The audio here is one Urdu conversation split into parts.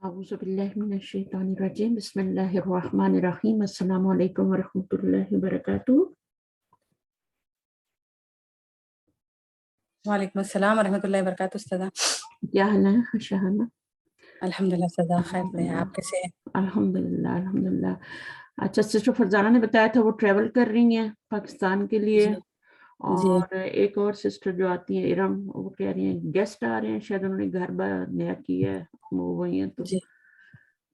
اعوذ باللہ من الشیطان الرجیم بسم اللہ الرحمن الرحیم السلام علیکم ورحمۃ اللہ وبرکاتہ. وعلیکم السلام ورحمۃ اللہ وبرکاتہ. استاذہ کیا حال ہے شہانہ؟ الحمدللہ استاذہ خیر سے ہیں. آپ کیسے ہیں؟ الحمدللہ الحمدللہ. اچھا، سسٹر فرزانہ نے بتایا تھا وہ ٹریول کر رہی ہیں پاکستان کے لیے. جی اور ایک اور سسٹر جو آتی ہیں ارم، وہ کہہ رہی ہیں گیسٹ آ رہے ہیں، شاید انہوں نے گھر نیا کیا ہے، وہ وہی ہیں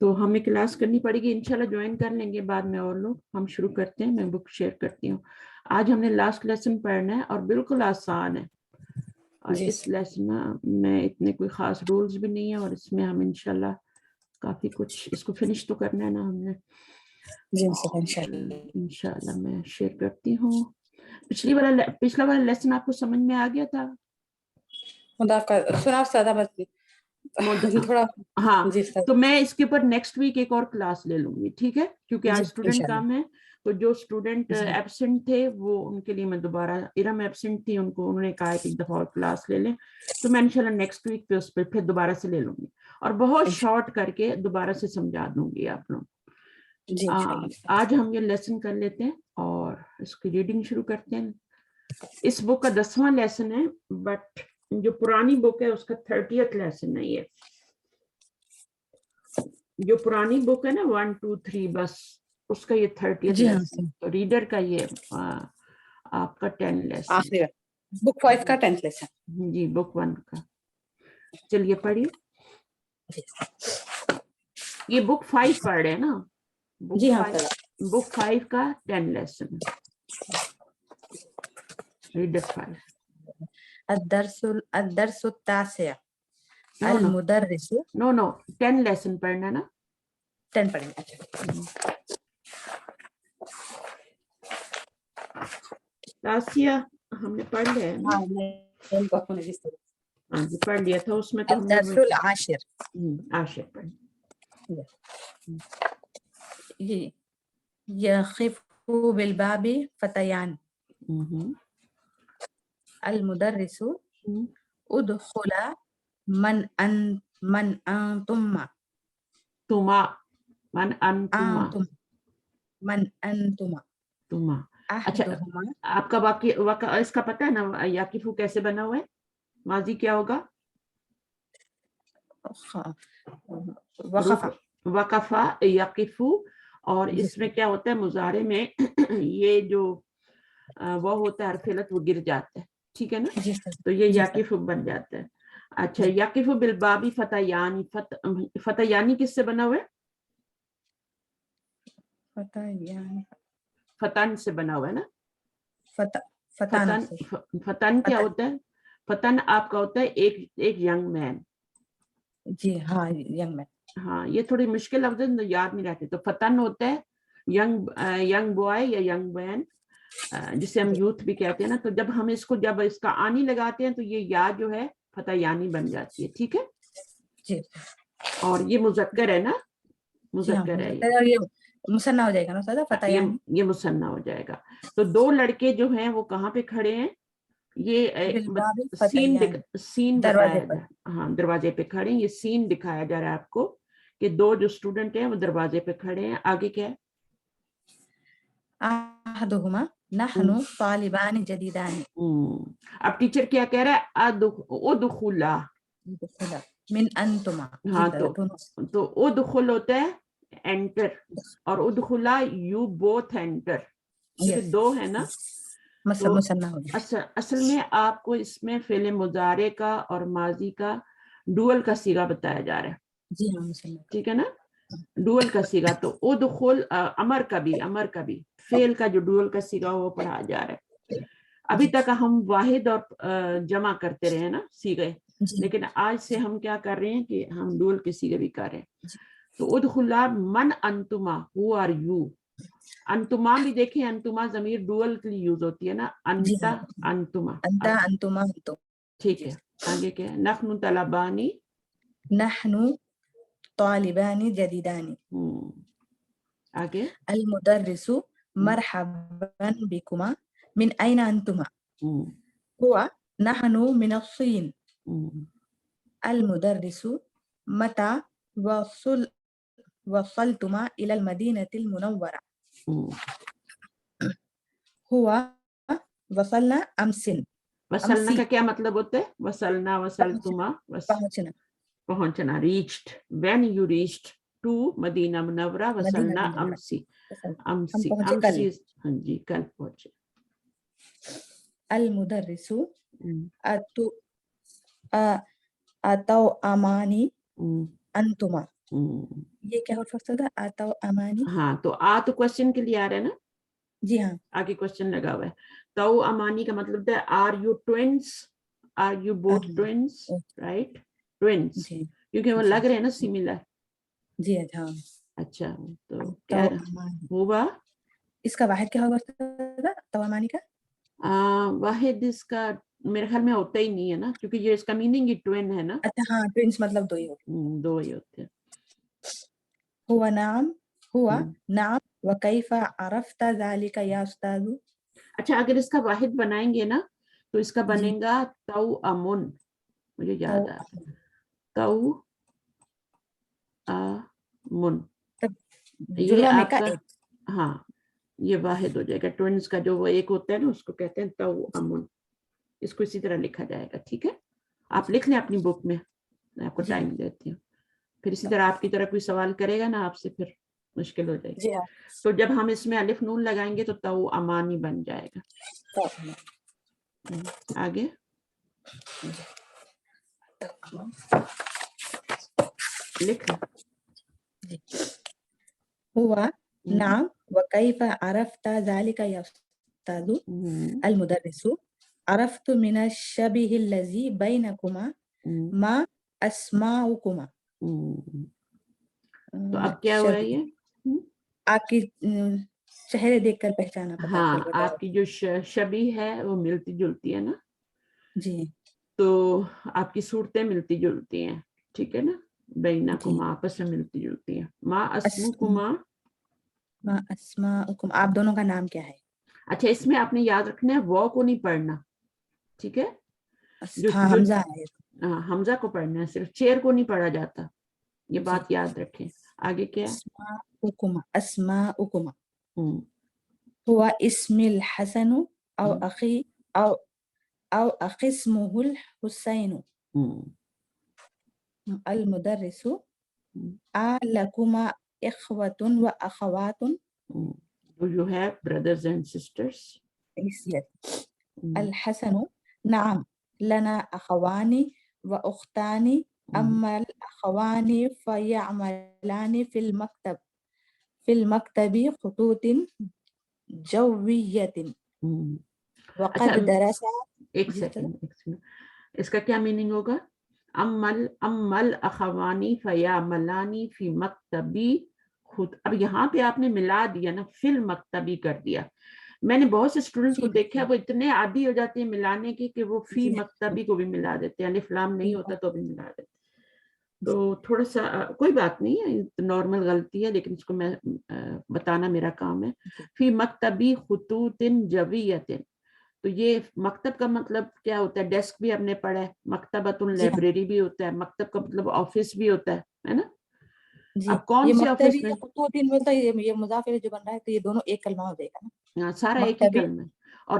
تو ہمیں کلاس کرنی پڑے گی. انشاءاللہ جوائن کر لیں گے بعد میں اور لوگ. ہم شروع کرتے ہیں، میں بک شیئر کرتی ہوں. آج ہم نے لاسٹ لیسن پڑھنا ہے اور بالکل آسان ہے. اور اس لیسن میں اتنے کوئی خاص رولز بھی نہیں ہیں، اور اس میں ہم انشاءاللہ کافی کچھ اس کو فنش تو کرنا ہے نا ہم نے. انشاءاللہ میں شیئر کرتی ہوں. پچھلا والا لیسن آپ کو سمجھ میں آ گیا تھا؟ خدا کا سنا استاذہ بس تھوڑا. ہاں، تو میں اس کے اوپر نیکسٹ ویک ایک اور کلاس لے لوں گی، ٹھیک ہے؟ کیونکہ آج اسٹوڈنٹ کام ہے، تو جو اسٹوڈنٹ ایبسنٹ تھے وہ ان کے لیے میں دوبارہ، ارم ایبسنٹ تھی، انہوں نے کہا کہ ایک دفعہ اور کلاس لے لیں، تو میں انشاءاللہ نیکسٹ ویک پہ اس پہ پھر دوبارہ سے لے لوں گی اور بہت شارٹ کر کے دوبارہ سے سمجھا دوں گی آپ لوگ. آج ہم یہ لیسن کر لیتے ہیں اور اس کی ریڈنگ شروع کرتے ہیں. اس بک کا 10واں لیسن ہے، بٹ جو پرانی بک ہے اس کا 30th لیسن ہے. یہ جو پرانی بک ہے نا 1 2 3 بس اس کا یہ 30th لیسن. تو ریڈر کا یہ آپ کا 10 لیسن، بک 5 کا 10th لیسن. جی بک 1 کا. چلیے پڑھیے. یہ بک 5 پڑھ رہے ہیں نا؟ بک 5 کا 10 لیسن. ریڈر 5. الدرس التاسع المدرس. نو 10 لیسن پڑھنا نا. 10 پڑھیں. اچھا تاسیہ ہم نے پڑھ لیا ہے. ہاں جی پڑھ لیا تھا اس میں. تو الدرس العاشر. عاشر پڑھ. يخف بالباب فتيان. المدرس ادخل من انتما. اچھا آپ کا واقعہ اس کا پتہ ہے نا؟ یاقفو کیسے بنا ہوا ہے؟ ماضی کیا ہوگا؟ وقفا یقفو. اور اس میں کیا ہوتا ہے مضارع میں؟ یہ جو وہ ہوتا ہے حرف علت وہ گر جاتا ہے، ٹھیک ہے نا؟ تو یہ یقفو بن جاتا ہے. اچھا، یقفو بالبابی فتیانی. فتیانی کس سے بنا ہوا ہے؟ فتن سے بنا ہوا ہے نا. فتن کیا ہوتا ہے؟ فتن آپ کا ہوتا ہے ایک ینگ مین. جی ہاں ینگ مین. ہاں یہ تھوڑی مشکل لفظ ہے، یاد نہیں رہتے. تو فتن ہوتا ہے ینگ بوائے یا ینگ مین، جسے ہم یوتھ بھی کہتے ہیں نا. تو جب ہم جب اس کا آنی لگاتے ہیں تو یہ یا جو ہے فتیانی بن جاتی ہے، ٹھیک ہے؟ جی. اور یہ مذکر ہے نا؟ مذکر ہے، یہ مثنیٰ ہو جائے گا نا استاذہ؟ فتیان یہ مثنیٰ ہو جائے گا. تو دو لڑکے جو ہیں وہ کہاں پہ کھڑے ہیں؟ یہ سین دکھایا جا. ہاں دروازے پہ کھڑے ہیں. یہ سین دکھایا جا رہا ہے آپ کو کہ دو جو اسٹوڈنٹ ہیں وہ دروازے پہ کھڑے ہیں. آگے کیا ہے؟ احدہما نحن طالبان جدیدان. اب ٹیچر کیا کہہ رہا ہے؟ ادخلا من انتما. ہاں تو ادخل ہوتا ہے انٹر، اور ادخلا یو بوتھ انٹر. دو ہے نا. اصل میں آپ کو اس میں فعل مضارع کا اور ماضی کا ڈوئل کا صیغہ بتایا جا رہا ہے، ٹھیک ہے نا؟ ڈوئل کا صیغہ. تو ادخل امر کا بھی فعل کا جو ڈوئل کا صیغہ وہ پڑھا جا رہا ہے. ابھی تک ہم واحد اور جمع کرتے رہے نا صیغے، لیکن آج سے ہم کیا کر رہے ہیں کہ ہم ڈوئل کے صیغے بھی کر رہے ہیں. تو ادخلا من انتما، ہو آر یو. انتما بھی دیکھیں، انتما ضمیر ڈوئل کے لیے یوز ہوتی ہے نا. انتا انتما، انتما تو ٹھیک ہے. آگے کیا ہے؟ نحن طلبانی، نحن طالبان جدیدان. آگے المدرس مرحبا بكما من أين أنتما. هو نحن من الصين. المدرس متى وصلتما إلى المدينة المنورة. هو وصلنا أمس. وصلنا کا کیا مطلب ہوتا ہے؟ وصلنا وصلتما پہنچنا. پہنچنا. reached. when you reached to مدینہ منورہ وصلنا امسی. امسی ہاں جی کل پہنچے. المدرس اتو امانی انتما. یہ کیا ہو سکتا تھا؟ اتو امانی. ہاں تو تو کوشچن کے لیے آ رہا ہے نا. جی ہاں آگے کوشچن لگا ہوا ہے. تو امانی کا مطلب ہے are you twins, are you both twins, right? Twins کیونکہ وہ لگ رہے ہیں نا سیملر. جی ہاں. اچھا تو کیا ہوا اس کا واحد کیا ہوگا تو امانی کا؟ واحد اس کا میرے خیال میں ہوتا ہی نہیں ہے نا، کیونکہ یہ اس کا میننگ ہی ٹوین ہے نا. اچھا ہاں ٹوینس مطلب دو ہی ہوتے ہیں. ہوا نعم وکیف عرفت ذلك یا استاذ. اچھا اگر اس کا واحد بنائیں گے نا تو اس کا بنے گا تو امن. مجھے یاد آ تو امن. یہ آپ کا ہاں یہ واحد ہو جائے گا. ٹوینس کا جو وہ ایک ہوتا ہے نا اس کو کہتے ہیں تو امن. اس کو اسی طرح لکھا جائے گا. ٹھیک ہے آپ لکھ لیں اپنی بک میں، میں آپ کو ٹائم دیتی ہوں. پھر اسی طرح آپ کی طرح کوئی سوال کرے گا نا آپ سے پھر مشکل ہو جائے گی. تو جب ہم اس میں الف نون لگائیں گے تو امانی بن جائے گا. آگے لکھ. ہوا نعم وکیف عرفت ذلك یا استاذ. المدرس عرفت من الشبه الذي بينكما ما اسماؤكما. تو اب کیا ہوا یہ؟ آپ کی چہرے دیکھ کر پہچانا. ہاں آپ کی جو شبیہ ہے وہ ملتی جلتی ہے نا. جی تو آپ کی صورتیں ملتی جلتی ہیں. ٹھیک ہے نا. بینکما آپس میں ملتی جلتی ہیں. ما اسمکما. ما اسماءکم آپ دونوں کا نام کیا ہے؟ اچھا اس میں آپ نے یاد رکھنا ہے وہ کو نہیں پڑھنا. ٹھیک ہے حمزہ ہے. حمزہ کو پڑھنا ہے، صرف چیر کو نہیں پڑھا جاتا. یہ بات یاد رکھیں. آگے کیا؟ اسماءکما هو اسم الحسن او اخی او اخی اسمه الحسین. المدرس لکما اخوة و اخوات. Do you have brothers and sisters? Yes. الحسن نعم لنا اخوان و اختان. اما الاخوان فيعملان في المكتب خطوط جوية. وقد درس. ایک سیکنڈ اس کا کیا میننگ ہوگا؟ امل اخوانی فیعملانی فی مکتبی خود. اب یہاں پہ آپ نے ملا دیا نا، فی المکتبی کر دیا. میں نے بہت سے اسٹوڈنٹ کو دیکھا وہ اتنے عادی ہو جاتے ہیں ملانے کے کہ وہ فی مکتبی کو بھی ملا دیتے ہیں. الف لام نہیں ہوتا تو بھی ملا دیتے. تو تھوڑا سا کوئی بات نہیں ہے، نارمل غلطی ہے لیکن اس کو میں بتانا میرا کام ہے. فی مکتبی خطوط جویۃ. تو یہ مکتب کا مطلب کیا ہوتا ہے؟ ڈیسک بھی ہم نے پڑھا ہے. مکتبۃ لائبریری بھی ہوتا ہے. مکتب کا مطلب آفس بھی ہوتا ہے نا. اب کون سے آفس میں یہ مضاف الیہ جو بن رہا ہے تو یہ دونوں ایک کلمہ ہو جائے گا. سارا ایک ہی کلمہ. اور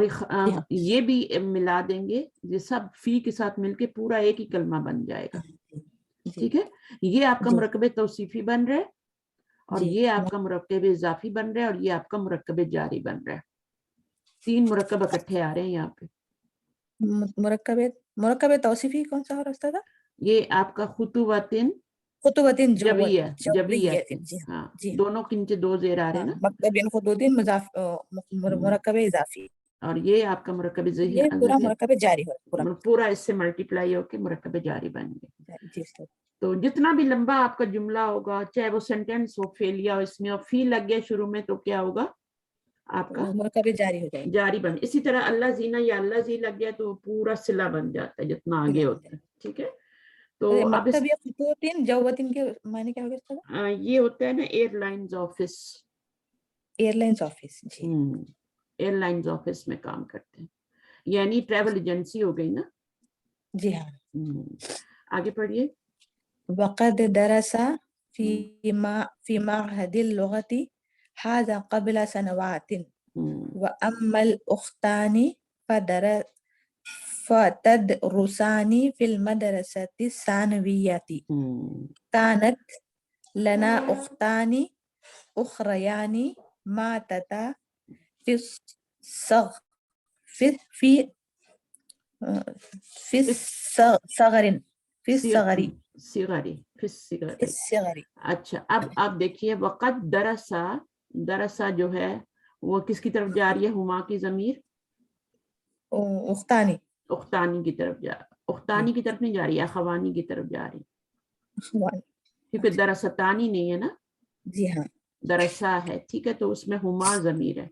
یہ بھی ملا دیں گے، یہ سب فی کے ساتھ مل کے پورا ایک ہی کلمہ بن جائے گا. ٹھیک ہے. یہ آپ کا مرکب توصیفی بن رہا ہے اور یہ آپ کا مرکب اضافی بن رہا ہے اور یہ آپ کا مرکب جاری بن رہا ہے. 3 مرکب اکٹھے آ رہے ہیں یہاں پہ. مرکب توصیفی کون سا راستہ تھا؟ یہ آپ کا خطوتن جویہ. ہاں دونوں کے نیچے 2 زیر آ رہے ہیں نا. مکتبین خطوطین مرکب اضافی. اور یہ آپ کا مرکب یہ پورا مرکب جاری ہو پورا اس سے ملٹیپلائی ہو کے مرکب جاری بن گئے. تو جتنا بھی لمبا آپ کا جملہ ہوگا چاہے وہ سینٹینس ہو فیلیا ہو اس میں اور فی لگ گیا شروع میں تو کیا ہوگا؟ آپ کا مرکب جاری ہو جائے گا. جاری بن. اسی طرح اللہ زینا یا اللہ زی لگ گیا تو پورا صلہ بن جاتا ہے جتنا آگے ہوتا ہے. ٹھیک ہے. تو اب جوتن کے معنی کیا ہوگا؟ یہ ہوتا ہے نا airlines office. Airlines office. جی ایئر لائنز آفس میں کام کرتے ہیں، یعنی ٹریول ایجنسی ہو گئی نا. جی ہاں. آگے پڑھیے. وقد درس في معهد اللغة هذا قبل سنوات وأما الأختان فتدرسان في المدرسة الثانوية. كانت لنا أختان أخريان ماتتا في الصغر. اچھا اب آپ دیکھیے وقت درسا جو ہے وہ کس کی طرف جا رہی ہے؟ ہما کی ضمیر اختانی کی طرف اختانی کی طرف نہیں جا رہی ہے، اخوانی کی طرف جا رہی ہے کیونکہ درستانی نہیں ہے نا، جی ہاں درسا ہے، ٹھیک ہے، تو اس میں ہما ضمیر ہے،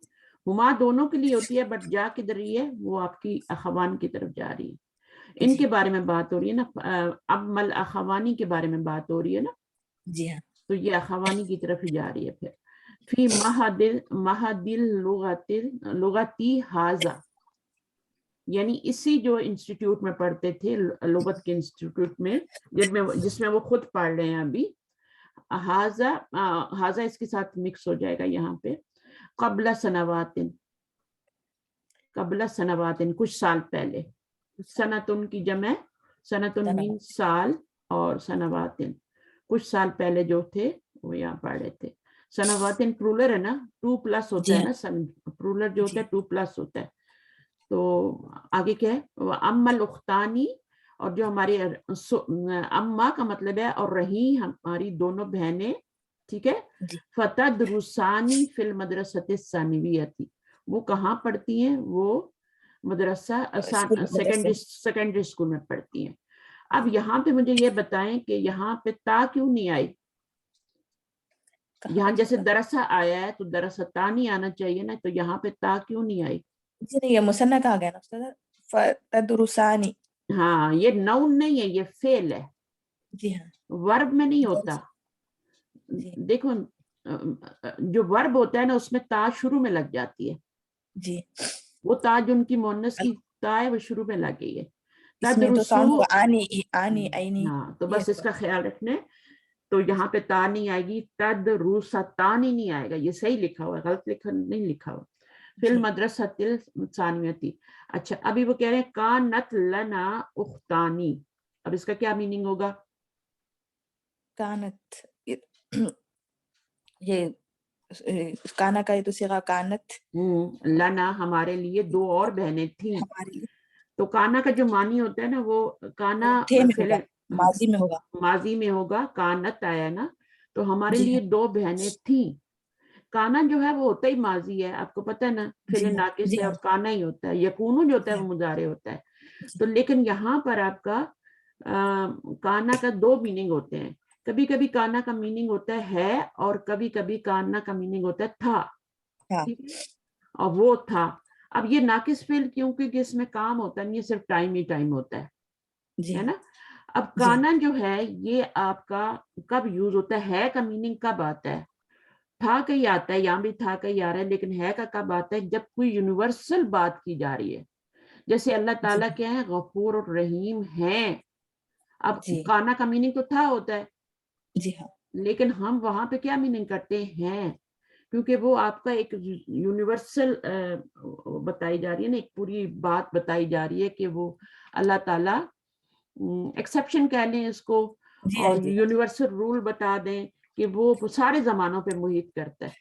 ہما دونوں کے لیے ہوتی ہے بٹ جا کدھر رہی ہے؟ وہ آپ کی اخوان کی طرف جا رہی ہے، ان کے بارے میں بات ہو رہی ہے نا، اب مل اخوانی کے بارے میں بات ہو رہی ہے نا، جی ہاں، تو یہ اخوانی کی طرف ہی جا رہی ہے۔ پھر فی مہدل لغتی حاضہ، یعنی اسی جو انسٹیٹیوٹ میں پڑھتے تھے، لغت کے انسٹیٹیوٹ میں جس میں وہ خود پڑھ رہے ہیں ابھی، حاضہ اس کے ساتھ مکس ہو جائے گا یہاں پہ، قبل سنواتن کچھ سال پہلے، سنتن کی جمع، سنتن مین سال، اور سنواتن کچھ سال پہلے جو تھے وہ یہاں پڑھ رہے تھے۔ سنواتن پرولر ہے نا، 2+ ہوتا ہے نا، پرولر جو ہوتا ہے 2+ ہوتا ہے، تو آگے کیا ہے؟ اما الاختانی، اور جو ہماری اما کا مطلب ہے اور رہی ہماری دونوں بہنیں، ٹھیک ہے، فتدرسانی فی المدرسۃ الثانویۃ، وہ کہاں پڑھتی ہیں؟ وہ مدرسہ سیکنڈری اسکول میں پڑھتی ہیں۔ اب یہاں پہ مجھے یہ بتائیں کہ یہاں پہ تا کیوں نہیں آئی؟ یہاں جیسے درسہ آیا ہے تو درستانی آنا چاہیے نا، تو یہاں پہ تا کیوں نہیں آئی؟ جی نہیں، یہ مثنیٰ کہا گیا نا استاد، فتدرسانی، ہاں یہ نون نہیں ہے، یہ فعل ہے، جی ہاں، ورب میں نہیں ہوتا۔ دیکھو جو ورب ہوتا ہے نا اس میں تا شروع میں لگ جاتی ہے، جی وہ تا جو ان کی مؤنث کی تا ہے وہ شروع میں لگ گئی ہے۔ اس میں تو ساؤنڈ ہوا آنی آئینی، ہاں تو بس اس کا خیال رکھنا ہے، تو یہاں پہ تا نہیں آئے گی، تدرستانی نہیں آئے گا، یہ صحیح لکھا ہوا ہے، غلط نہیں لکھا ہوا، فی المدرسۃ الثانویۃ۔ اچھا ابھی وہ کہہ رہے ہیں کانت لنا اختانی، اب اس کا کیا میننگ ہوگا؟ کانت، یہ کانا کا یہ تو صیغہ کانت، لنا ہمارے لیے 2 اور بہنیں تھیں، ہمارے لیے تو کانا کا جو معنی ہوتا ہے نا وہ کانا تھے میں ہوگا، ماضی میں ہوگا، ماضی میں ہوگا، کانت آیا نا، تو ہمارے جی لیے ہاں 2 بہنیں تھیں۔ کانا جو ہے وہ ہوتا ہی ماضی ہے، آپ کو پتہ ہے نا، فعل ناقص جی ہے ہاں، اور کانا ہی ہوتا ہے، یکونو جو ہوتا ہے وہ مضارع ہوتا ہے، تو لیکن یہاں پر آپ کا کانا کا 2 میننگ ہوتے ہیں، کبھی کبھی کانا کا میننگ ہوتا ہے اور کبھی کبھی کانا کا میننگ ہوتا ہے تھا، اور وہ تھا۔ اب یہ ناقص فعل کیوں؟ کیونکہ اس میں کام ہوتا نہیں ہے، صرف ٹائم ہی ٹائم ہوتا ہے نا۔ اب کانا جو ہے یہ آپ کا کب یوز ہوتا ہے کا میننگ کب آتا ہے؟ تھا کا ہی آتا ہے، یہاں بھی تھا کا ہی آ رہا ہے، لیکن ہے کا کب آتا ہے؟ جب کوئی یونیورسل بات کی جا رہی ہے، جیسے اللہ تعالیٰ کیا ہے؟ غفور اور رحیم ہیں۔ اب کانا کا میننگ تو تھا ہوتا ہے، جی ہاں، لیکن ہم وہاں پہ کیا میننگ کرتے ہیں؟ کیونکہ وہ آپ کا ایک یونیورسل بتائی جا رہی ہے نا، ایک پوری بات بتائی جا رہی ہے کہ وہ اللہ تعالیٰ ایکسیپشن کہہ لیں اس کو، اور یونیورسل رول بتا دیں کہ وہ سارے زمانوں پہ محیط کرتا ہے،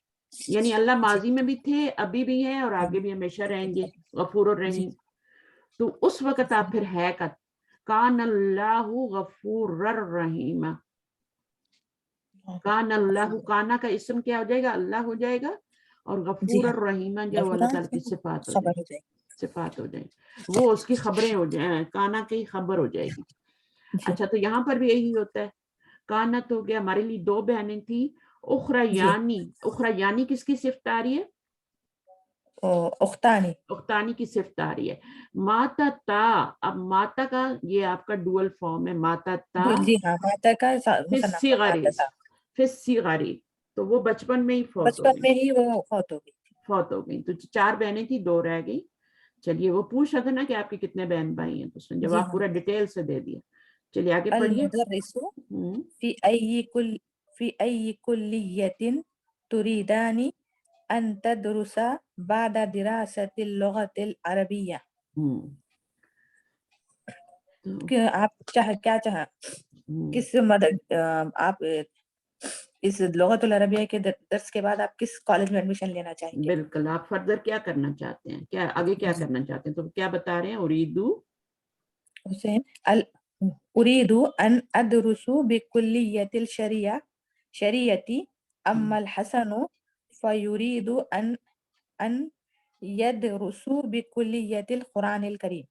یعنی اللہ ماضی میں بھی تھے، ابھی بھی ہیں، اور آگے بھی ہمیشہ رہیں گے، غفور الرحیم۔ تو اس وقت آپ پھر ہے کا کان اللہ غفور الرحیم، کان اللہ، کانا کا اسم کیا ہو جائے گا؟ اللہ ہو جائے گا، اور غفور الرحیم جو اللہ تعالیٰ کی صفات ہو جائے گی، صفات ہو جائیں گی، وہ اس کی خبریں ہو جائیں، کانا کی خبر ہو جائے گی۔ اچھا تو یہاں پر بھی یہی ہوتا ہے، کانت ہو گیا، ہمارے لیے 2 بہنیں تھیں، اخریانی، اخریانی کس کی صفت آ رہی ہے؟ اختانی، اختانی کی صفت آ رہی ہے۔ ماتا تا، اب ماتا کا یہ آپ کا ڈوئل فارم ہے، ماتا تا جی ہاں، ماتا کا فِي تو وہ بچپن میں ہی فوت ہو بچپن گئی، میں ہی وہ فوت ہو گئی، تو 4 بہنیں تھیں، 2 رہ گئی۔ چلیے وہ پوچھ رہا تھا نا کہ آپ کے کتنے بہن بھائی ہیں، تو اس نے جواب پورا ڈیٹیل سے دے دیا۔ چلیے آگے پڑھیے. المدرس في أي كلية تريدان أن تدرس بعد دراسة اللغة العربية. کہ آپ کیا چاہا کس آپ اس لغت العربیہ کے درس کے بعد آپ کس کالج میں ایڈمیشن لینا چاہیں گے؟ بالکل، آپ فردر کیا کرنا چاہتے ہیں، کیا آگے کیا کرنا چاہتے ہیں؟ تو کیا بتا رہے ہیں؟ أريد أن أدرس بكلية الشريعة أما الحسن فيريد أن يدرس بكلية القرآن الكريم.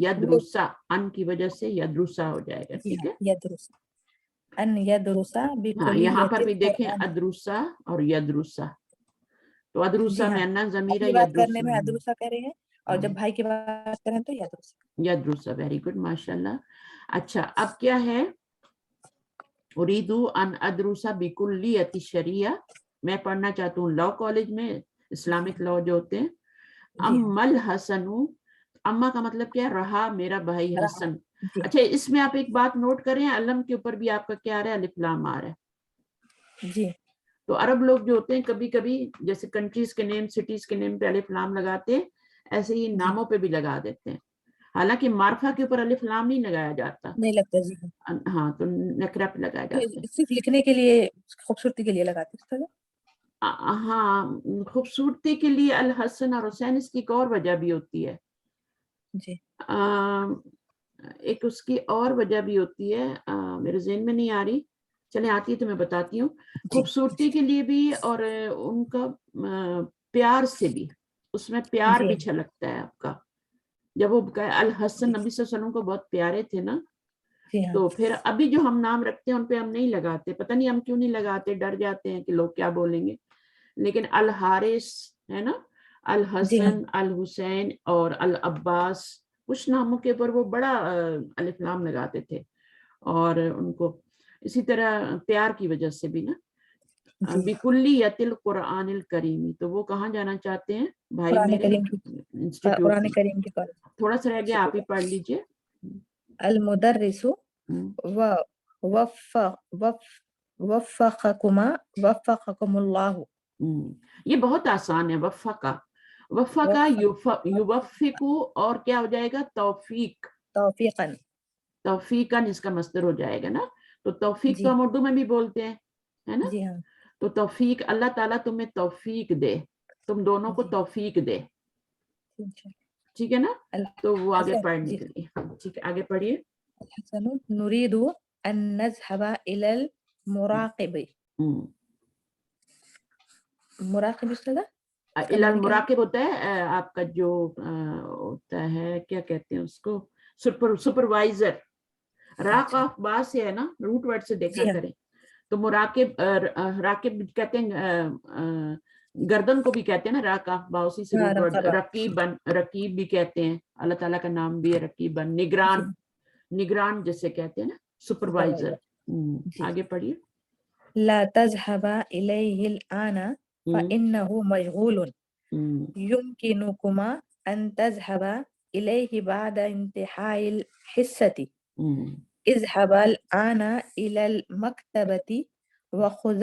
یدرسا، ان کی وجہ سے یدرسا ہو جائے گا. ٹھیک ہے، یدرس ان یدرسا بکلیت یہاں پر بھی دیکھیں ادرسا اور یدرسا. تو ادرسا میں انا ضمیر ہے، بات کرنے میں ادرسا کہہ رہے ہیں اور جب بھائی کی بات کریں تو یدرسا. ویری گڈ، ماشاء اللہ. اچھا، اب کیا ہے؟ اریدو ان ادرسا بکلیت الشریعہ، میں پڑھنا چاہتا ہوں لاء کالج میں، اسلامک لاء جو ہوتے ہیں. اما الحسن، اما کا مطلب کیا ہے؟ رہا میرا بھائی حسن. اچھا، اس میں آپ ایک بات نوٹ کریں، علم کے اوپر بھی آپ کا کیا آ رہا ہے؟ الف لام آ رہا ہے. جی. تو عرب لوگ جو ہوتے ہیں کبھی کبھی جیسے کنٹریز کے نیم، سٹیز کے نیم پہ الف لام لگاتے ہیں، ایسے ہی ناموں پہ بھی لگا دیتے ہیں. حالانکہ معرفہ کے اوپر الف لام نہیں لگایا جاتا، نہیں لگتا. جی ہاں، تو نکرہ پہ لگایا جاتا ہے. صرف لکھنے کے لیے، خوبصورتی کے لیے لگاتے ہیں. ہاں، خوبصورتی کے لیے. الحسن اور حسین، اس کی ایک اور وجہ بھی ہوتی ہے. جی، ایک اس کی اور وجہ بھی ہوتی ہے، میرے ذہن میں نہیں آ رہی، چلیں آتی ہے تو میں بتاتی ہوں. خوبصورتی کے لیے بھی اور ان کا پیار سے بھی، اس میں پیار بھی چھلکتا ہے آپ کا. جب وہ الحسن نبی صلی اللہ علیہ وسلم کو بہت پیارے تھے نا، تو پھر ابھی جو ہم نام رکھتے ہیں ان پہ ہم نہیں لگاتے. پتہ نہیں ہم کیوں نہیں لگاتے، ڈر جاتے ہیں کہ لوگ کیا بولیں گے. لیکن الحارث ہے نا، الحسن، الحسین اور العباس، کچھ ناموں کے اوپر وہ بڑا الف لام لگاتے تھے. اور ان کو اسی طرح پیار کی وجہ سے بھی نا. بکلیت القرآن الکریم، تو وہ کہاں جانا چاہتے ہیں بھائی میرے؟ انسٹیٹیوٹ. قرآن کریم کے کالج. تھوڑا سا رہ گیا، آپ ہی پڑھ لیجئے. المدرس وفقكم اللہ. یہ بہت آسان ہے. وفقہ، وفقہ یوفقو، اور کیا ہو جائے گا؟ توفیق. توفیقاً، توفیقاً اس کا مصدر ہو جائے گا نا. تو توفیق تو ہم اردو میں بھی بولتے ہیں، ہے نا. جی ہاں. تو توفیق، اللہ تعالیٰ تمہیں توفیق دے، تم دونوں کو توفیق دے. ٹھیک ہے نا. تو وہ آگے پڑھنے کے لیے. ٹھیک ہے، آگے پڑھیے. نريد ان نذهب الى المراقب. مراقب استاذہ، المراقب ہوتا ہے آپ کا جو ہوتا ہے، کیا کہتے ہیں اس کو؟ سپروائزر. راقب با سے ہے نا، روٹ ورڈ سے دیکھا کریں. تو مراقب، راقب کہتے ہیں، گردن کو بھی کہتے ہیں نا راقب با، اسی سے روٹ ورڈ. رقیبن، رقیب بھی کہتے ہیں، اللہ تعالیٰ کا نام بھی ہے رقیبن. نگران، نگران جسے کہتے ہیں نا، سپروائزر. آگے پڑھیے. لا تذهب إليه الآن فإنه مشغول. يمكنكما أن تذهب إليه بعد انتهاء الحصة. اذهب الآن إلى المكتبة وخذ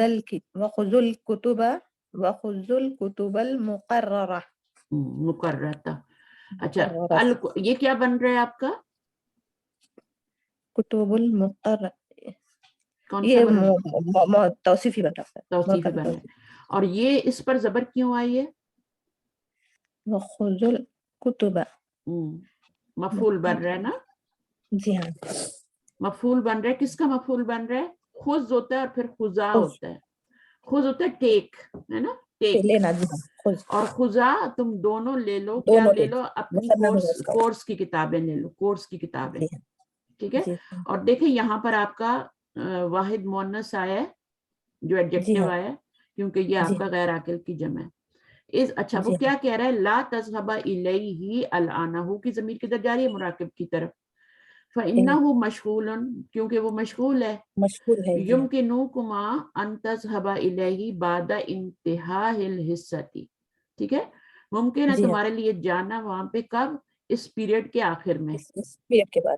الكتب المقررة. مقررة. اچھا، یہ کیا بن رہا ہے آپ کا؟ کتب المقررہ. یہ توصیفی بن رہا ہے. توصیفی بن رہا ہے. اور یہ اس پر زبر کیوں آئی ہے؟ وخذ الکتب. مفعول بن رہا ہے نا. جی ہاں، مفعول بن رہا ہے. کس کا مفعول بن رہا ہے؟ خذ ہوتا ہے اور پھر خذا ہوتا ہے. خذ ہوتا ہے ٹیک، ہے نا، ٹیک. اور خذا تم دونوں لے لو. کیا لے لو؟ اپنی کورس کی کتابیں لے لو، کورس کی کتابیں. ٹھیک ہے. اور دیکھیں یہاں پر آپ کا واحد مؤنث آیا ہے جو ایڈجیکٹیو آیا ہے، کیونکہ یہ آپ کا غیر عاقل کی جمع ہے. اچھا، وہ کیا کہہ رہا ہے؟ لا تذهب الیہ الآن، ہو کی ضمیر کدھر جا رہی ہے؟ مراقب کی طرف. فإنہ مشغول، کیونکہ وہ مشغول ہے. یمکنکما ان تذهب الیہ بعد انتہاء الحصۃ. ٹھیک ہے، ممکن ہے تمہارے لیے جانا وہاں پہ. کب؟ اس پیریڈ کے آخر میں. اس پیریڈ کے بعد.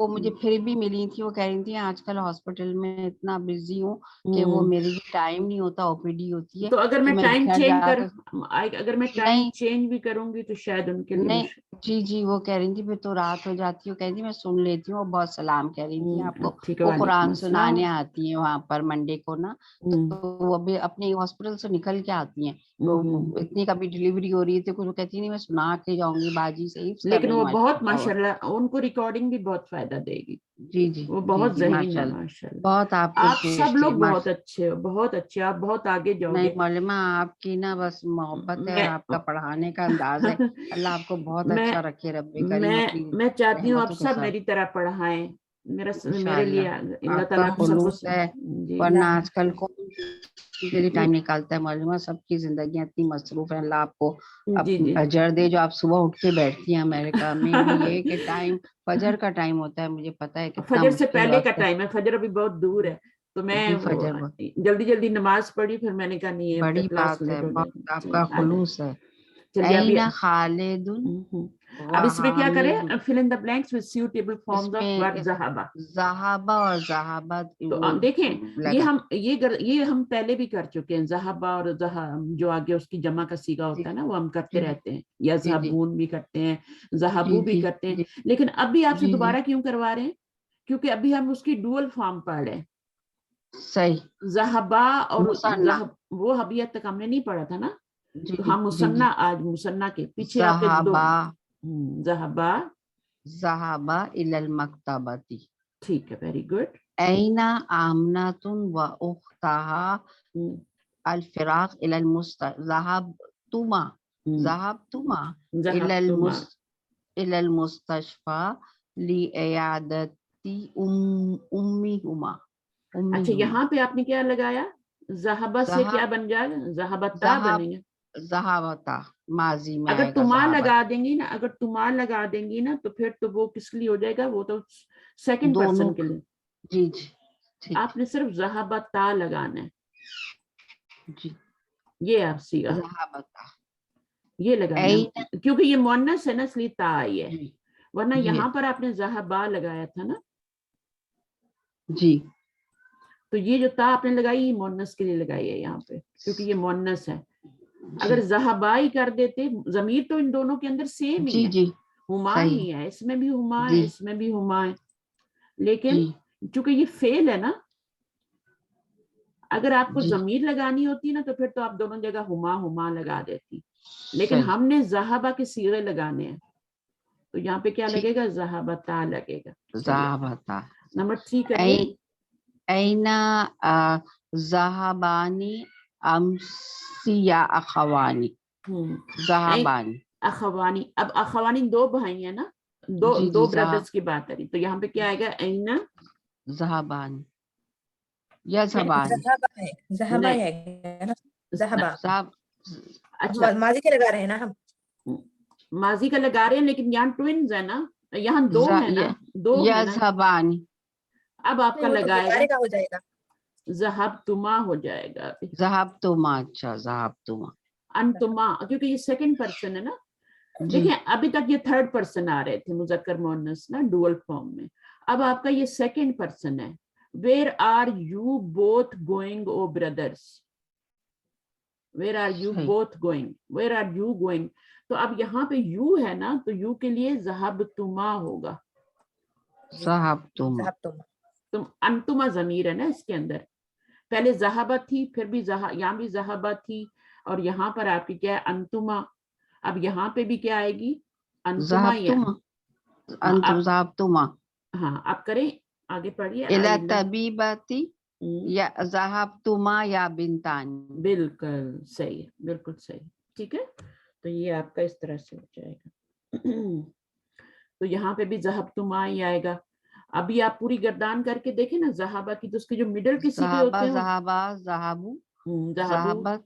وہ مجھے پھر بھی ملی تھی، وہ کہہ رہی تھی آج کل ہاسپٹل میں اتنا بزی ہوں کہ وہ میرے لیے ٹائم نہیں ہوتا، او پی ڈی ہوتی ہے. تو اگر میں ٹائم گھر چینج جا کر اگر میں ٹائم نہیں چینج بھی کروں گی تو شاید ان کے لیے نہیں جی وہ کہہ رہی تھی پھر تو رات ہو جاتی ہے. وہ کہہ رہی تھی میں سن لیتی ہوں، اور بہت سلام کہہ رہی تھی آپ کو. ٹھیک ہے، وہ وعلیکم قرآن السلام. سنانے آتی ہیں وہاں پر منڈے کو نا، تو وہ ابھی اپنے ہاسپٹل سے نکل کے آتی ہیں. تو اتنی کبھی ڈلیوری ہو رہی تھی کچھ، کہتی نہیں میں سنا کے جاؤں گی باجی سے حفظ کر لیکن لوں وہ گا. بہت ماشاءاللہ ان کو ریکارڈنگ بھی بہت فائدہ دے گی. جی جی وہ جی بہت جی ذہین ہے ماشاء اللہ، ماشاءاللہ. بہت آپ کو آپ سب لوگ بہت ماشاء اچھے ہو، بہت اچھے، آپ بہت آگے جاؤ نہیں گے. معلمہ آپ کی نا بس محبت ہے اور آپ کا پڑھانے کا انداز ہے. اللہ آپ کو بہت میں اچھا رکھے رب کریم اپنی میں چاہتی ہوں آپ رحمتوں کے سب ساتھ. میری طرح پڑھائیں. میرے انشاءاللہ لیے اللہ آپ کا تعالیٰ آپ سب کو خلوص ہے، جی ورنہ آج کل کون کے لیے ٹائم نکالتا ہے معلومہ. سب کی زندگیاں اتنی مصروف ہیں. اللہ آپ کو جی جی اجر دے جو آپ صبح اٹھ کے بیٹھتی ہیں امریکہ میں. بھی یہ کہ ٹائم فجر کا ٹائم ہوتا ہے، مجھے پتا ہے کتنا فجر سے مشکل پہلے کا وقت ہے. ٹائم ہے، فجر ابھی بہت دور ہے. تو میں جی وہ فجر جلدی جلدی نماز پڑھی، پھر میں نے کہا نہیں اب بڑی کلاس بات ہے، لیٹ ہو جائے بہت آپ گی. کا خلوص ہے. چلیے ابھی این خالد اب اس میں کیا کریں؟ وحامد، fill in the blanks with suitable us forms of میں verb ذہبہ. ذہابہ اور ذہابت تو وہ دیکھیں لگا. یہ ہم پہلے بھی کر چکے ہیں. ذہبہ اور جو آگے اس کی جمع کا صیغہ جی ہوتا ہے نا وہ ہم کرتے جی رہتے ہیں. جی جی یذہبون بھی کرتے ہیں، جی ذہبو بھی جی کرتے ہیں. جی لیکن ابھی آپ سے جی جی دوبارہ کیوں کروا رہے ہیں؟ کیونکہ ابھی ہم اس کی ڈوئل فارم پڑھ رہے ہیں. صحیح ذہبہ اور مثنیٰ. وہ ابھی تک ہم نے نہیں پڑھا تھا نا. جی تو جی ہم جی جی مثنیٰ آج مثنیٰ کے پیچھے آپ کے دو ذہابہ ذہبہ. ذہابہ الی المکتبۃ. ٹھیک ہے، ویری گڈ. این آمنۃ و اختہا الفراق الی ذہبتما ذہبتما. الی المستشفى لعیادت امہما. اچھا یہاں پہ آپ نے کیا لگایا؟ ذہبہ سے کیا بن جائے گا؟ ذہبتا بنے گا. ذہابتا ماضی میں اگر آئے گا تما ذہابت. لگا دیں گی نا تو پھر تو وہ کس لیے ہو جائے گا؟ وہ تو سیکنڈ دونوں پرسن کے لیے. جی جی ٹھیک آپ نے صرف ذہبتا لگانا ہے. جی یہ آپ صیغہ ذہابتا یہ لگانا ہے کیونکہ یہ مؤنث ہے نا اس لیے تا آئی ہے. جی ورنہ جی یہاں پر آپ نے ذہبا لگایا تھا نا، جی تو یہ جو تا آپ نے لگائی یہ مؤنث کے لیے لگائی ہے یہاں پہ کیونکہ یہ مؤنث ہے. جی اگر ذہبا ہی کر دیتے، ضمیر تو ان دونوں کے اندر سیم ہی جی ہے، جی ہما صحیح ہی ہے. اس میں بھی ہما ہے، جی اس میں بھی ہما ہے. لیکن جی چونکہ یہ فعل ہے نا، اگر آپ کو جی ضمیر لگانی ہوتی نا تو پھر تو آپ دونوں جگہ ہما لگا دیتی. لیکن صحیح ہم نے ذہبہ کے صیغے لگانے ہیں تو یہاں پہ کیا ٹھیک لگے گا؟ ذہبتا لگے گا. چلیے ذہابتا. نمبر 3 کریے. این ذہبانی امسی یا اخوانی. ذہبانی اخوانی. اب اخوانی دو بھائی ہیں نا، جی دو جی بردرز کی بات کری تو یہاں پہ کیا آئے گا؟ اینا ذہبانی یا زبانی. ذہبہ ہے نا، ذہبہ اچھا ماضی کے لگا رہے ہیں نا ہم، ماضی کا لگا رہے ہیں لیکن یہاں ٹوئنز ہے نا، یہاں دو ہے نا، دو ہے نا. زبانی اب آپ کا وہ تو لگائے گا مضارع کا ہو جائے گا، ذہبتما ہو جائے گا. ذہبتما. اچھا ذہبتما انتما کیونکہ یہ سیکنڈ پرسن ہے نا. جی دیکھیں ابھی تک یہ تھرڈ پرسن آ رہے تھے مذکر مؤنث نا ڈوئل فارم میں. اب آپ کا یہ سیکنڈ پرسن ہے. Where are you both going oh brothers? Where are you صحیح both going? Where are you going? تو اب یہاں پہ یو ہے نا تو یو کے لیے ذہبتما ہوگا. ذہبتما. تم انتما ضمیر ہے نا اس کے اندر. پہلے ذہبہ تھی، پھر بھی یہاں بھی ذہبہ تھی، اور یہاں پر آپ کی کیا ہے؟ انتما. اب یہاں پہ بھی کیا آئے گی؟ انتما. ذہبتما انتم ذہبتما ہاں آپ کریں آگے پڑھیے. الی طبیبتی یا ذہبتما یا بنتانی. بالکل صحیح ہے، بالکل صحیح. ٹھیک ہے، تو یہ آپ کا اس طرح سے ہو جائے گا. تو یہاں پہ بھی ذہبتما ہی آئے گا. ابھی آپ پوری گردان کر کے دیکھیں نا ذہابہ کی، تو اس کے جو مڈل کے صیغے ہوتے ہیں ذہبہ ذہبو ذہبت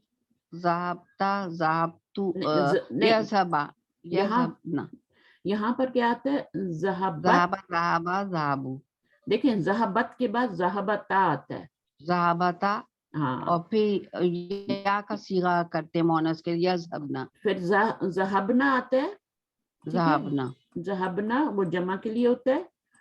ذہبتا ذہبتو یذہبا یذہبنا. یہاں پر کیا آتا ہے؟ ذہبت. ذہبہ ذہبو. دیکھیں ذہبت کے بعد ذہبتا آتا ہے. ذہبتا ہاں اور پھر یا کا صیغہ کرتے مونس کے یذہبنا. پھر ذہبنا آتا ہے. ٹھیک ہے، ذہبنا ذہبنا وہ جمع کے لیے ہوتا ہے.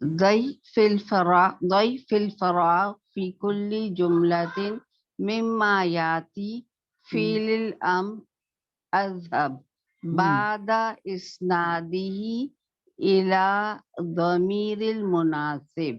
ضيف الفراغ في كل جملة مما يأتي فعل الأمر أذهب بعد إسناده إلى ضمير المناسب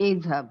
اذهب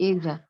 اذهب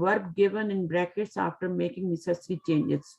verb given in brackets after making necessary changes.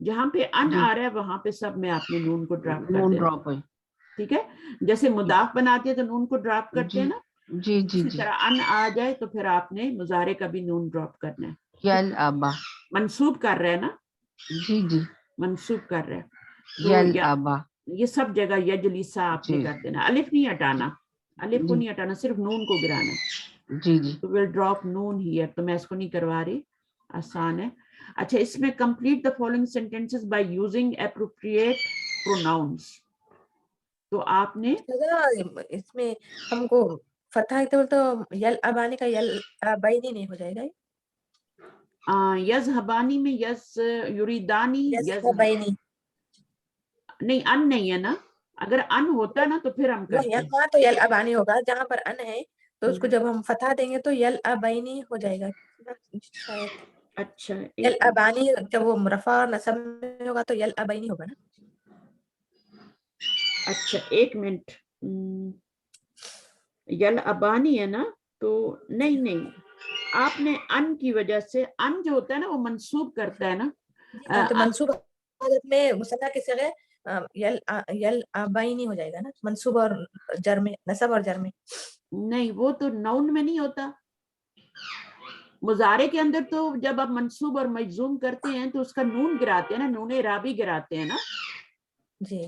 جہاں پہ ان جی آ رہا ہے وہاں پہ سب میں آپ نے نون کو ڈراپ کر نون دینا. ڈراپ ہے. ٹھیک ہے, جیسے مضاف بناتے ہیں تو نون کو ڈراپ کرتے جی ہیں نا, جی جی اسی جی. طرح ان آ جائے تو پھر آپ نے مضارع کا بھی نون ڈراپ کرنا ہے. یل ابا. منصوب کر رہے ہیں نا, جی جی. منصوب کر رہے ہیں تو یل ابا. یہ سب جگہ یجلسا آپ نے جی کر دینا, الف نہیں ہٹانا, الف کو جی نہیں ہٹانا, صرف نون کو گرانا. جی جی. تو ول ڈراپ نون ہیئر, تو میں اس کو نہیں کروا رہی, آسان ہے. اچھا, اس میں complete the following sentences by using appropriate pronouns. تو آپ نے اس میں ہم کو فتح تو یل ابانی کا یل ابینی نہیں ہو جائے گا؟ یزہبانی میں یز یریدانی یزہبینی نہیں, ان نہیں ہے نا. اگر ان ہوتا نا تو پھر ہم کرتے. وہاں تو یل ابانی ہوگا, جہاں پر ان ہے تو اس کو جب ہم فتح دیں گے تو یل ابینی ہو جائے گا شاید. اچھا یل ایک ابانی جب وہ رفع اور نصب میں ہوگا تو یل ابینی ہوگا نا. اچھا ایک منٹ, یل ابانی ہے نا, تو نہیں نہیں, آپ نے ان کی وجہ سے, ان جو ہوتا ہے نا وہ منسوب کرتا ہے نا. جی ہاں, تو منصوب حالت میں مثنیٰ کے صیغے یل ابینی ہو جائے گا نا, منصوب اور جر میں, نصب اور جر میں. نہیں, وہ تو نون میں نہیں ہوتا. مضارع کے اندر تو جب آپ منصوب اور مجزوم کرتے ہیں تو اس کا نون گراتے ہیں نا, نون اعرابی گراتے ہیں نا. جی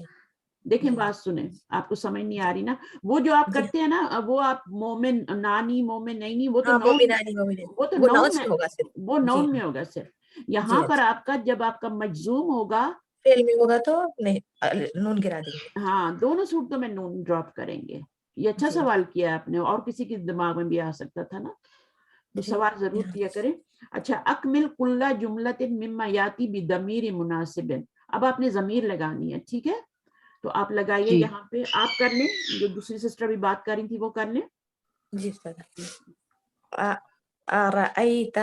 دیکھیں جی بات سنیں, آپ کو سمجھ نہیں آ رہی نا, وہ جو آپ جی کرتے ہیں نا, وہ آپ مومن نانی مومن نہیں, وہ تو ہاں, نون, مومنانی مومنین وہ تو وہ نون ناؤنس میں, میں ہوگا صرف. وہ جی نون ہاں میں ہوگا صرف. جی یہاں پر اچھا, آپ کا جب آپ کا مجزوم ہوگا, فعل میں ہوگا تو نہیں نون گرا دیں گے. ہاں دونوں صورتوں میں نون ڈراپ کریں گے. یہ اچھا جی سوال کیا آپ نے, اور کسی کے دماغ میں بھی آ سکتا تھا نا, تو جی سوال ضرور ہاں کیا کریں. اچھا, اکمل کل جملۃ مما یاتی بضمیر مناسب, اب آپ نے ضمیر لگانی ہے. ٹھیک ہے, تو آپ لگائیے جی یہاں پہ, آپ کر لیں, جو دوسری سسٹر بھی بات کر رہی تھی وہ کر لیں. جی أرأيت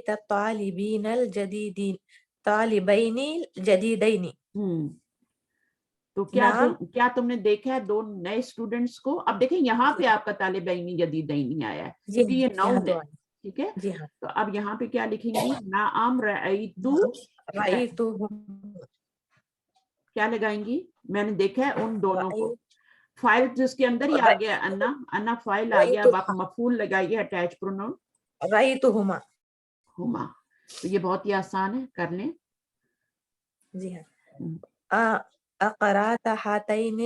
الطالبين الجديدين طالبين الجديدين. تو نعم کیا تم نے دیکھا ہے دو نئے اسٹوڈنٹس کو؟ اب دیکھیں یہاں پہ جی آپ کا طالبین جدیدین آیا ہے جی کیونکہ یہ یہاں نون تو ہے. آئی. ٹھیک ہے, جی ہاں, تو اب یہاں پہ کیا لکھیں گی؟ نعم رأیتو, رأيتهم کیا لگائیں گی؟ میں نے دیکھا ہے ان دونوں کو. رأيت فائل جس کے اندر ہی آ گیا انا, انا فائل آ گیا. اب آپ رأيتها مفعول لگائیے اٹیچ پروناؤن رأيتهما. ہما. تو یہ بہت ہی آسان ہے, کر لیں. جی ہاں, أقرأت هاتين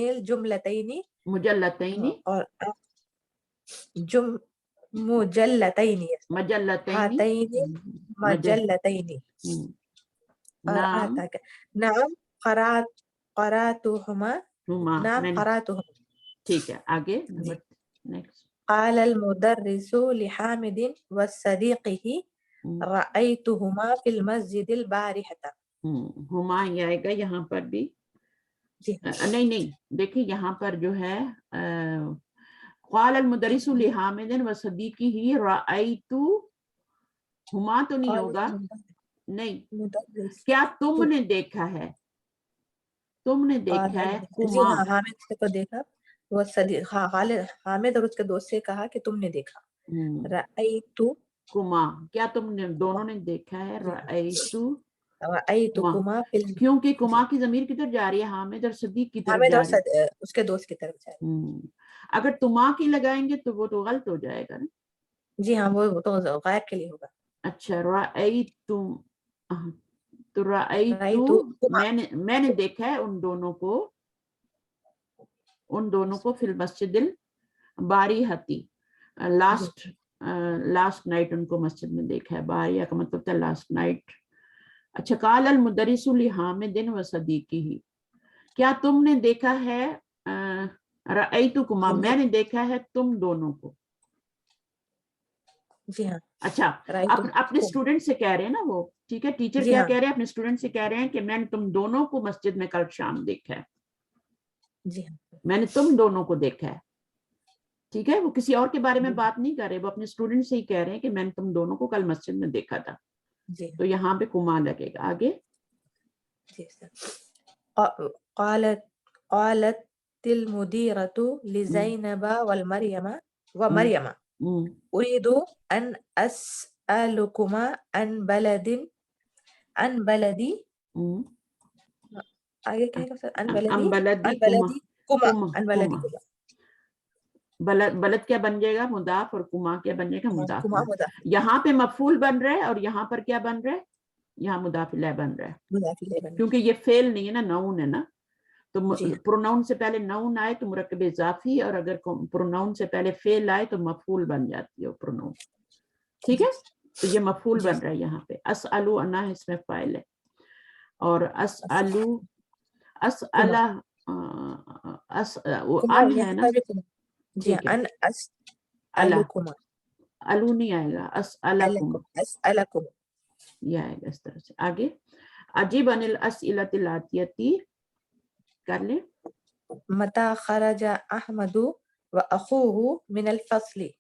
الجملتين مجلتین, اور مجلتين مجلتین, هاتين مجلتين. اور نام آتا نعم قرأتهما. ہما, نعم میں نے, قرأتهما. ٹھیک ہے آگے. جی. نیکسٹ. قال المدرس لحامد وصديقه رأيتهما في المسجد البارحة. ہما یہ آئے گا یہاں پر بھی. جی نہیں نہیں, دیکھیں یہاں پر جو ہے قال المدرس لحامد وصديقه رأيت ہما تو نہیں قال ہوگا. نہیں, المدرس کیا تم نے دیکھا ہے, تم نے دیکھا ہے جی کما. ہاں, حامد سے کو دیکھا, وہ صدیق, ہاں حامد اور اس کے دوست سے کہا کہ تم نے دیکھا. رأیت کما, کیا تم نے دونوں نے دیکھا ہے. رأیت رأیتکما فی کیونکہ جی کما کی ضمیر کدھر جا رہی ہے؟ حامد اور صدیق کی طرف حامد جا اور رہی ہے. اس کے دوست کی طرف جائے. اگر تما کی لگائیں گے تو وہ تو غلط ہو جائے گا نا. جی ہاں, وہ تو غائب کے لیے ہوگا. اچھا, رأیتم, تو رأیتو, رأیتکما میں نے دیکھا ہے ان دونوں کو فی المسجد البارحتی, جی لاسٹ نائٹ ان کو مسجد میں دیکھا ہے. باریہ کا مطلب تھا لاسٹ نائٹ. اچھا, قال المدرس لحامد وصدیقہ, کیا تم نے دیکھا ہے رأیتکما, میں نے دیکھا ہے تم دونوں کو. جی ہاں, اچھا, اپنے رأیتکما. اسٹوڈنٹ سے کہہ رہے ہیں نا وہ. ٹھیک ہے, ٹیچر جی کیا ہاں کہہ رہے ہیں اپنے اسٹوڈنٹ سے, کہہ رہے ہیں کہ میں نے تم دونوں کو مسجد میں کل شام دیکھا ہے, جی ہاں میں نے تم دونوں کو دیکھا ہے. ٹھیک ہے, وہ کسی اور کے بارے میں جی بات نہیں کر رہے, وہ اپنے اسٹوڈنٹ سے ہی کہہ رہے ہیں کہ میں نے تم دونوں کو کل مسجد میں دیکھا تھا. جی تو یہاں پہ کما لگے گا. آگے. جی قالت المديرة لزينب ومريم أريد أن أسألكما عن بلد عن بلدي آگے کیا ہے عن بلدی کما عن بلدی کما بلد کیا بن جائے گا مضاف اور کما کیا بن جائے گا مضاف کما مضاف یہاں پہ مفعول بن رہا ہے اور یہاں پر کیا بن رہا ہے یہاں مضاف الیہ بن رہا ہے مضاف الیہ بن کیونکہ یہ فعل نہیں ہے نا نون ہے نا تو جی پروناؤن سے پہلے نون آئے تو مرکب اضافی اور اگر پروناؤن سے پہلے فعل آئے تو مفعول بن جاتی ہے پروناؤن ٹھیک ہے تو یہ مفعول بن رہا ہے یہاں پہ اسألو انا اس میں فاعل ہے اور اسألو اسألہ ان ہے نا جی ان اسألکم الو نہیں آئے گا اسألکم اسألکم یہ آئے گا اس طرح سے آگے عجیب عن الاسئلۃ الاتیتی کر لیں متى خرج احمد واخوه من الفصل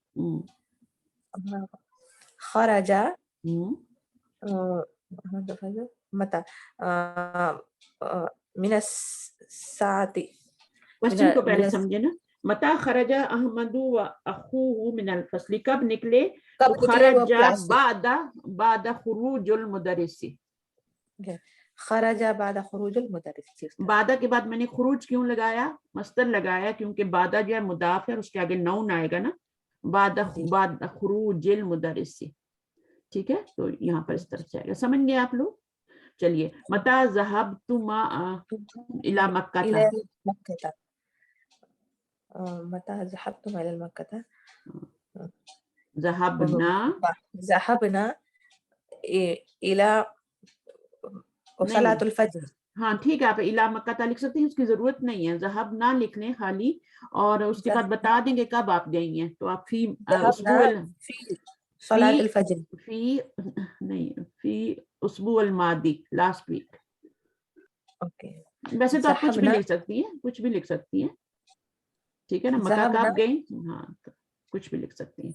خرج متى من الساعة کوشچن کو پہلے سمجھے نا متى خرج احمد واخوه من الفصل کب نکلے تو خرج بعد خروج المدرس خرج بعد خروج المدرس بعد کے بعد میں نے خروج کیوں لگایا مصدر لگایا کیونکہ بعد جو ہے مضاف ہے اس کے آگے نون آئے گا نا بعد خروج المدرس ٹھیک ہے تو یہاں پر اس طرح سے آئے گا سمجھ گئے آپ لوگ چلیے متى ذهبتم الى مکہ متى ذهبتم الى مکہ ذهبنا الى صلاة الفجر ہاں ٹھیک ہے آپ الی مکہ لکھ سکتے ہیں اس کی ضرورت نہیں ہے ذہب نہ لکھ لیں خالی اور اس کے بعد بتا دیں گے کب آپ گئی ہیں تو آپ فی صلاة الفجر فی نہیں فی اسبوع الماضی لاسٹ ویک اوکے ویسے تو آپ کچھ بھی لکھ سکتی ہیں کچھ بھی لکھ سکتی ہیں ٹھیک ہے نا مکہ کب گئی ہاں کچھ بھی لکھ سکتی ہیں